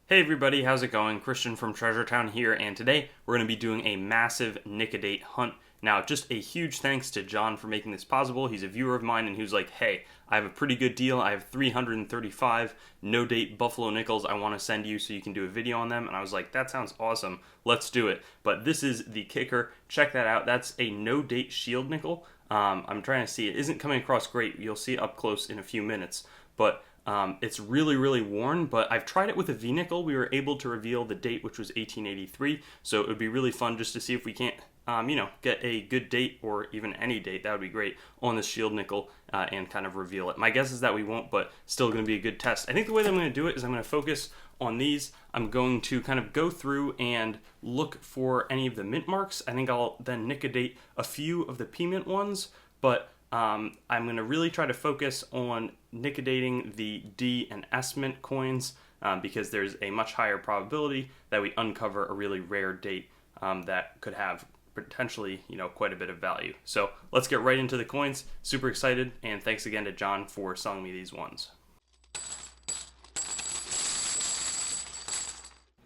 Hey everybody, how's it going? Christian from Treasure Town here, and today we're going to be doing a massive Nic-A-Date hunt. Now, just a huge thanks to John for making this possible. He's a viewer of mine, and he was like, hey, I have a pretty good deal. I have 335 no-date buffalo nickels I want to send you so you can do a video on them. And I was like, that sounds awesome. Let's do it. But this is the kicker. Check that out. That's a no-date shield nickel. I'm trying to see. It isn't coming across great. You'll see it up close in a few minutes. But it's really, really worn, but I've tried it with a V-nickel. We were able to reveal the date, which was 1883, so it would be really fun just to see if we can't, get a good date, or even any date, that would be great, on this shield nickel and kind of reveal it. My guess is that we won't, but still going to be a good test. I think the way that I'm going to do it is I'm going to focus on these. I'm going to kind of go through and look for any of the mint marks. I think I'll then Nic-A-Date a few of the P-mint ones, but I'm going to really try to focus on Nic-A-Dating the D and S mint coins because there's a much higher probability that we uncover a really rare date that could have potentially, quite a bit of value. So let's get right into the coins. Super excited, and thanks again to John for selling me these ones.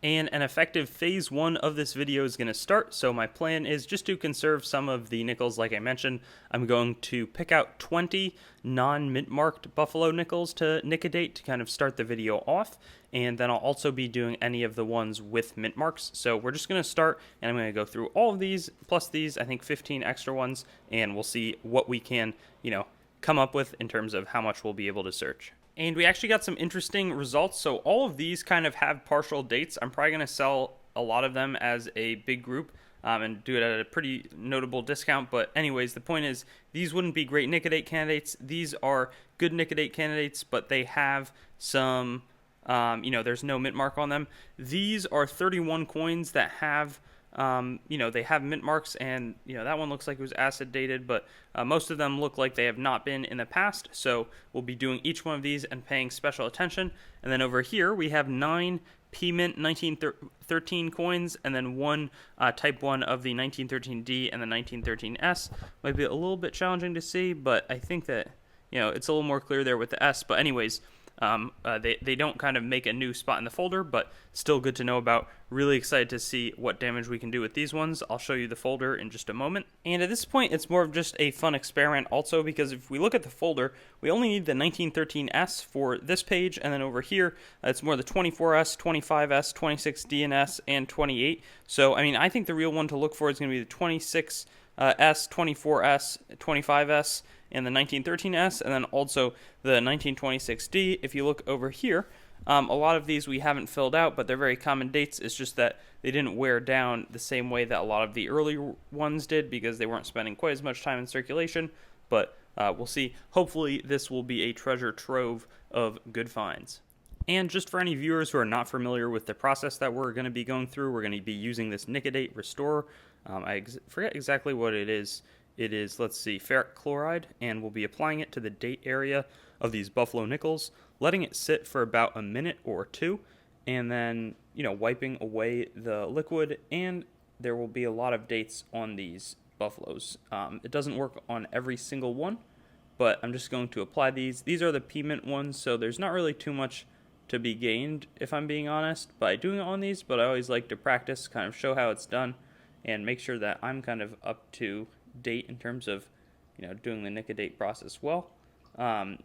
And an effective phase one of this video is going to start. So my plan is just to conserve some of the nickels like I mentioned. I'm going to pick out 20 non-mint marked buffalo nickels to Nic-A-Date to kind of start the video off. And then I'll also be doing any of the ones with mint marks. So we're just going to start, and I'm going to go through all of these, plus these, I think 15 extra ones, and we'll see what we can, come up with in terms of how much we'll be able to search. And we actually got some interesting results. So all of these kind of have partial dates. I'm probably going to sell a lot of them as a big group and do it at a pretty notable discount. But anyways, the point is these wouldn't be great Nic-A-Date candidates. These are good Nic-A-Date candidates, but they have some, there's no mint mark on them. These are 31 coins that have they have mint marks, and that one looks like it was acid dated, but most of them look like they have not been in the past. So we'll be doing each one of these and paying special attention. And then over here we have 9 P-mint 1913 coins, and then one type 1 of the 1913D and the 1913S. Might be a little bit challenging to see, but I think that it's a little more clear there with the S. But anyways, they don't kind of make a new spot in the folder, but still good to know about. Really excited to see what damage we can do with these ones. I'll show you the folder in just a moment. And at this point, it's more of just a fun experiment also, because if we look at the folder, we only need the 1913S for this page, and then over here, it's more the 24S, 25S, 26D and S, and 28. So, I think the real one to look for is going to be the 26S, 24S, 25S, and the 1913S, and then also the 1926D. If you look over here, a lot of these we haven't filled out, but they're very common dates. It's just that they didn't wear down the same way that a lot of the early ones did, because they weren't spending quite as much time in circulation. But we'll see. Hopefully this will be a treasure trove of good finds. And just for any viewers who are not familiar with the process that we're going to be going through, we're going to be using this Nic-A-Date Restorer. I forget exactly what it is. It is, let's see, ferric chloride, and we'll be applying it to the date area of these buffalo nickels, letting it sit for about a minute or two, and then, wiping away the liquid, and there will be a lot of dates on these buffaloes. It doesn't work on every single one, but I'm just going to apply these. These are the P-mint ones, so there's not really too much to be gained, if I'm being honest, by doing it on these, but I always like to practice, kind of show how it's done, and make sure that I'm kind of up to date in terms of doing the Nic-A-Date process well.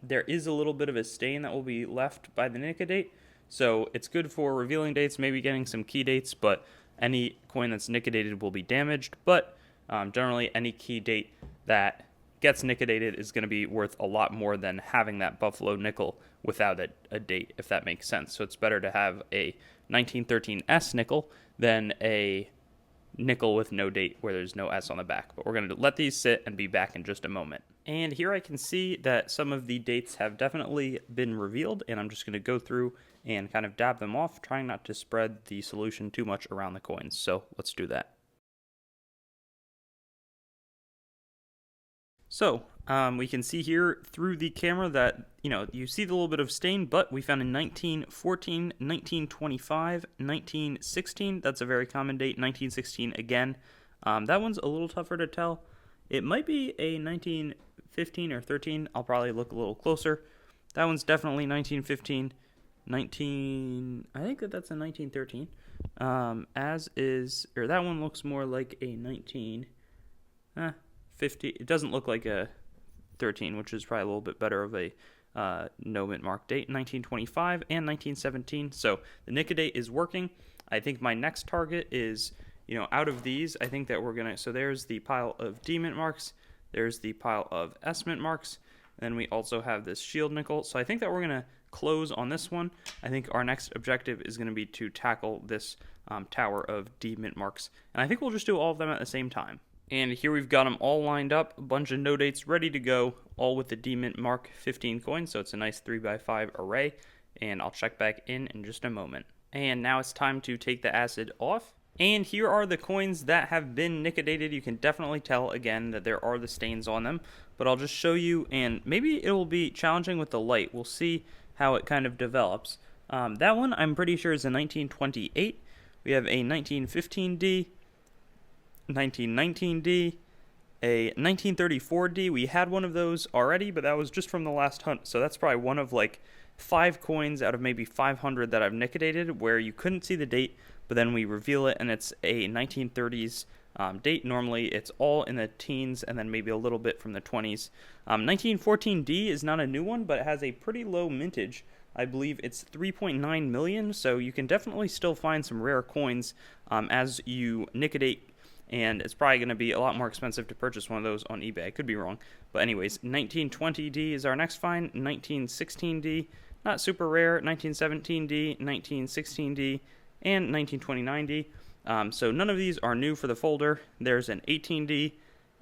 There is a little bit of a stain that will be left by the Nic-A-Date, so it's good for revealing dates, maybe getting some key dates, but any coin that's Nic-A-Dated will be damaged. But generally any key date that gets Nic-A-Dated is going to be worth a lot more than having that buffalo nickel without a date, if that makes sense. So it's better to have a 1913S nickel than a nickel with no date where there's no S on the back. But we're going to let these sit and be back in just a moment. And here I can see that some of the dates have definitely been revealed, and I'm just going to go through and kind of dab them off, trying not to spread the solution too much around the coins. So let's do that. So we can see here through the camera that, you see the little bit of stain, but we found in 1914, 1925, 1916. That's a very common date. 1916 again. That one's a little tougher to tell. It might be a 1915 or 13. I'll probably look a little closer. That one's definitely 1915. I think that's a 1913. As is, or that one looks more like a 1950. It doesn't look like a 13, which is probably a little bit better of a no mint mark date. 1925 and 1917. So the Nic-A-Date is working. I think my next target is, out of these, I think that we're gonna. So there's the pile of D mint marks. There's the pile of S mint marks. And then we also have this shield nickel. So I think that we're gonna close on this one. I think our next objective is going to be to tackle this tower of D mint marks, and I think we'll just do all of them at the same time. And here we've got them all lined up, a bunch of no dates ready to go, all with the D mint mark 15 coins, so it's a nice 3x5 array, and I'll check back in just a moment. And now it's time to take the acid off. And here are the coins that have been Nic-A-Dated. You can definitely tell, again, that there are the stains on them, but I'll just show you, and maybe it will be challenging with the light. We'll see how it kind of develops. That one I'm pretty sure is a 1928. We have a 1915D, 1919D, a 1934D. We had one of those already, but that was just from the last hunt, so that's probably one of like 5 coins out of maybe 500 that I've Nic-A-Dated where you couldn't see the date, but then we reveal it and it's a 1930s date. Normally it's all in the teens and then maybe a little bit from the 20s. 1914D is not a new one, but it has a pretty low mintage. I believe it's 3.9 million, so you can definitely still find some rare coins as you Nic-A-Date, and it's probably going to be a lot more expensive to purchase one of those on eBay. I could be wrong. But anyways, 1920D is our next find, 1916D, not super rare, 1917D, 1916D, and 1929D. So none of these are new for the folder. There's an 18D,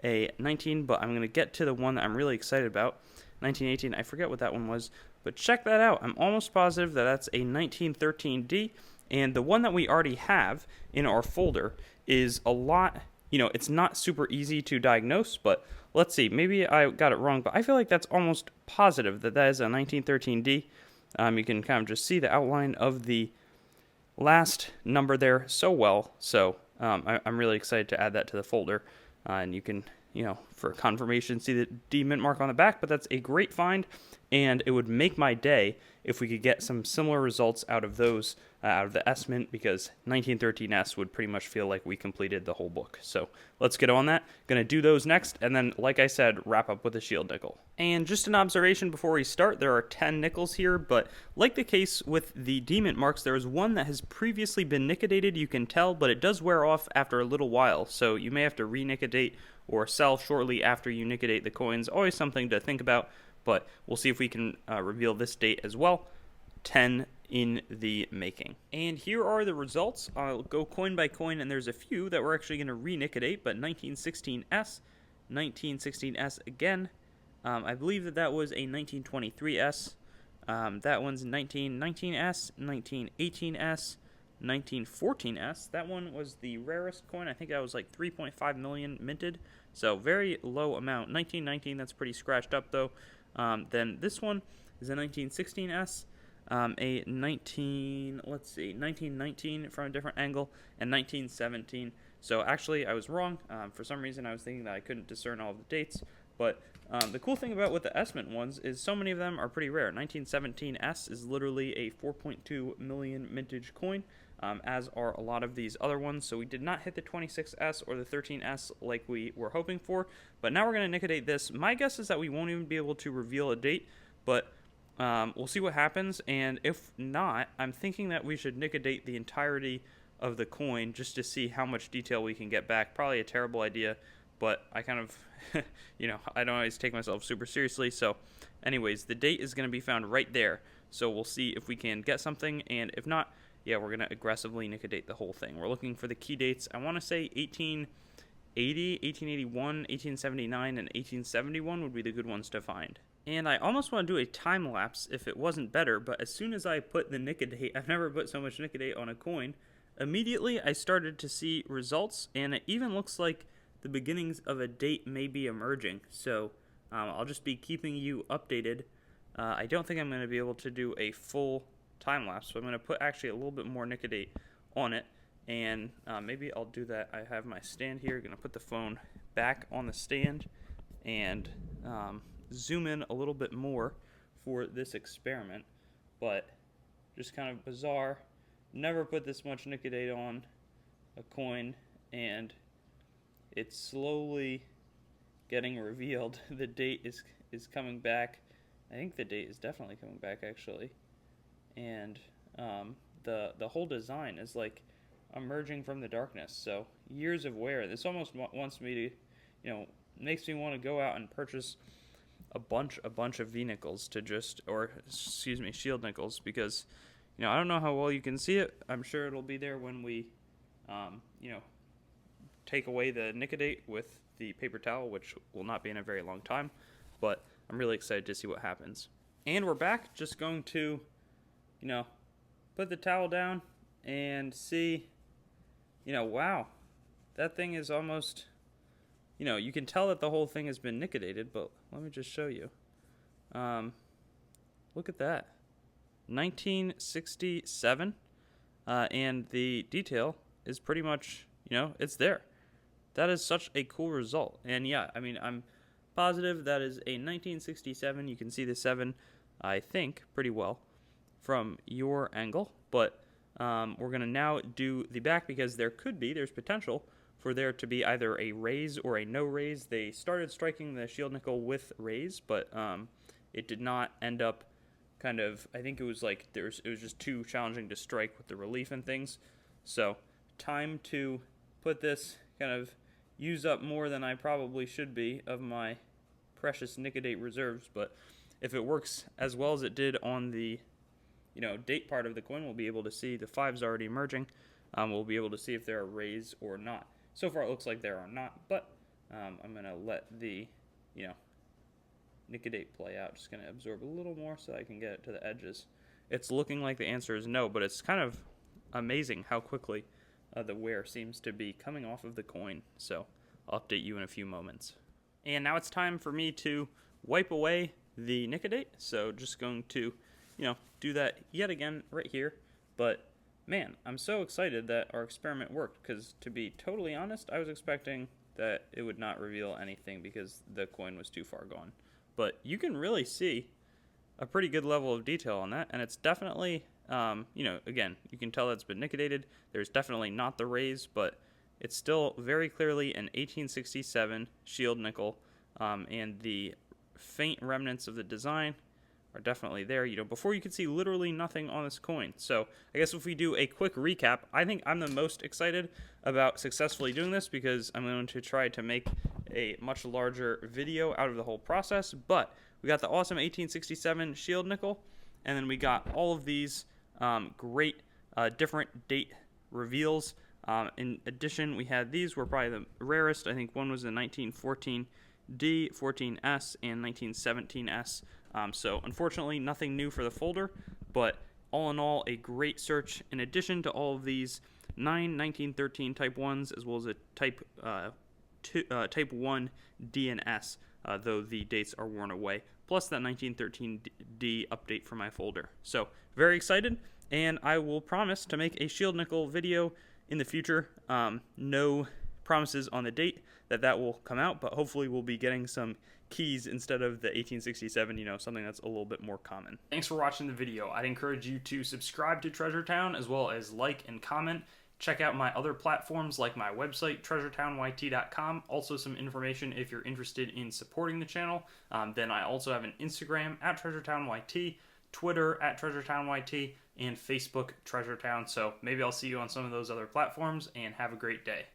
a 19, but I'm going to get to the one that I'm really excited about. 1918, I forget what that one was, but check that out. I'm almost positive that that's a 1913D, and the one that we already have in our folder is a lot, it's not super easy to diagnose, but let's see, maybe I got it wrong, but I feel like that's almost positive that that is a 1913D. You can kind of just see the outline of the last number there so well, so I'm really excited to add that to the folder, and you can, for confirmation, see the D mint mark on the back, but that's a great find, and it would make my day if we could get some similar results out of those, out of the S mint, because 1913S would pretty much feel like we completed the whole book. So let's get on that. Gonna do those next, and then, like I said, wrap up with a shield nickel. And just an observation before we start, there are 10 nickels here, but like the case with the D mint marks, there is one that has previously been Nic-A-Dated, you can tell, but it does wear off after a little while, so you may have to re-Nic-A-Date or sell shortly after you Nic-A-Date the coins. Always something to think about, but we'll see if we can reveal this date as well. 10 in the making. And here are the results. I'll go coin by coin, and there's a few that we're actually going to re-Nic-A-Date, but 1916S, 1916S again. I believe that was a 1923S. That one's 1919S, 1918S, 1914S. That one was the rarest coin. I think that was like 3.5 million minted, so very low amount. 1919, that's pretty scratched up though. Then this one is a 1916S, a 1919 from a different angle, and 1917. So actually I was wrong. For some reason I was thinking that I couldn't discern all of the dates, but the cool thing about with the S-mint ones is so many of them are pretty rare. 1917S is literally a 4.2 million mintage coin, as are a lot of these other ones. So we did not hit the 26S or the 13S like we were hoping for, but now we're going to Nic-A-Date this. My guess is that we won't even be able to reveal a date, but we'll see what happens, and if not, I'm thinking that we should Nic-A-Date the entirety of the coin just to see how much detail we can get back. Probably a terrible idea, but I kind of, I don't always take myself super seriously. So anyways, the date is going to be found right there. So we'll see if we can get something, and if not, yeah, we're going to aggressively Nic-A-Date the whole thing. We're looking for the key dates. I want to say 1880, 1881, 1879, and 1871 would be the good ones to find. And I almost want to do a time lapse if it wasn't better, but as soon as I put the Nic-A-Date, I've never put so much Nic-A-Date on a coin, immediately I started to see results, and it even looks like the beginnings of a date may be emerging. So I'll just be keeping you updated. I don't think I'm going to be able to do a full time lapse, so I'm going to put actually a little bit more Nic-A-Date on it, and maybe I'll do that. I have my stand here. Going to put the phone back on the stand and zoom in a little bit more for this experiment, but just kind of bizarre. Never put this much Nic-A-Date on a coin, and it's slowly getting revealed. The date is coming back. I think the date is definitely coming back, actually. And the whole design is like emerging from the darkness. So years of wear. This almost wants me to, makes me want to go out and purchase a bunch of V nickels to shield nickels, because I don't know how well you can see it. I'm sure it'll be there when we take away the Nic-A-Date with the paper towel, which will not be in a very long time, but I'm really excited to see what happens. And we're back. Just going to put the towel down and see, wow, that thing is almost, you can tell that the whole thing has been Nic-A-Dated, but let me just show you. Look at that. 1967, and the detail is pretty much, it's there. That is such a cool result. And yeah, I mean, I'm positive that is a 1967. You can see the 7, I think, pretty well from your angle, but we're going to now do the back, because there's potential for there to be either a raise or a no raise. They started striking the shield nickel with raise, but it did not end up I think it was like it was just too challenging to strike with the relief and things. So time to put this, use up more than I probably should be of my precious Nic-A-Date reserves, but if it works as well as it did on the date part of the coin, we'll be able to see the 5's already emerging. We'll be able to see if there are rays or not. So far it looks like there are not, but I'm going to let the Nic-A-Date play out. Just going to absorb a little more so I can get it to the edges. It's looking like the answer is no, but it's kind of amazing how quickly the wear seems to be coming off of the coin. So I'll update you in a few moments. And now it's time for me to wipe away the Nic-A-Date. So just going to, do that yet again right here. But man, I'm so excited that our experiment worked, because to be totally honest, I was expecting that it would not reveal anything because the coin was too far gone. But you can really see a pretty good level of detail on that, and it's definitely, again, you can tell that it's been Nic-A-Dated. There's definitely not the raise, but it's still very clearly an 1867 shield nickel, and the faint remnants of the design are definitely there, before you could see literally nothing on this coin. So I guess if we do a quick recap, I think I'm the most excited about successfully doing this, because I'm going to try to make a much larger video out of the whole process. But we got the awesome 1867 shield nickel, and then we got all of these great different date reveals. In addition, we had these were probably the rarest. I think one was the 1914 D, 14S, and 1917S. So unfortunately, nothing new for the folder, but all in all, a great search. In addition to all of these 1913 Type 1s, as well as a Type 1 D and S, though the dates are worn away, plus that 1913 D update for my folder. So very excited, and I will promise to make a shield nickel video in the future. No promises on the date that will come out, but hopefully we'll be getting some keys instead of the 1867, something that's a little bit more common. Thanks for watching the video. I'd encourage you to subscribe to Treasure Town, as well as like and comment. Check out my other platforms like my website, treasuretownYT.com. Also some information if you're interested in supporting the channel. Then I also have an Instagram at TreasureTownYT, Twitter at TreasureTownYT, and Facebook Treasure Town. So maybe I'll see you on some of those other platforms, and have a great day.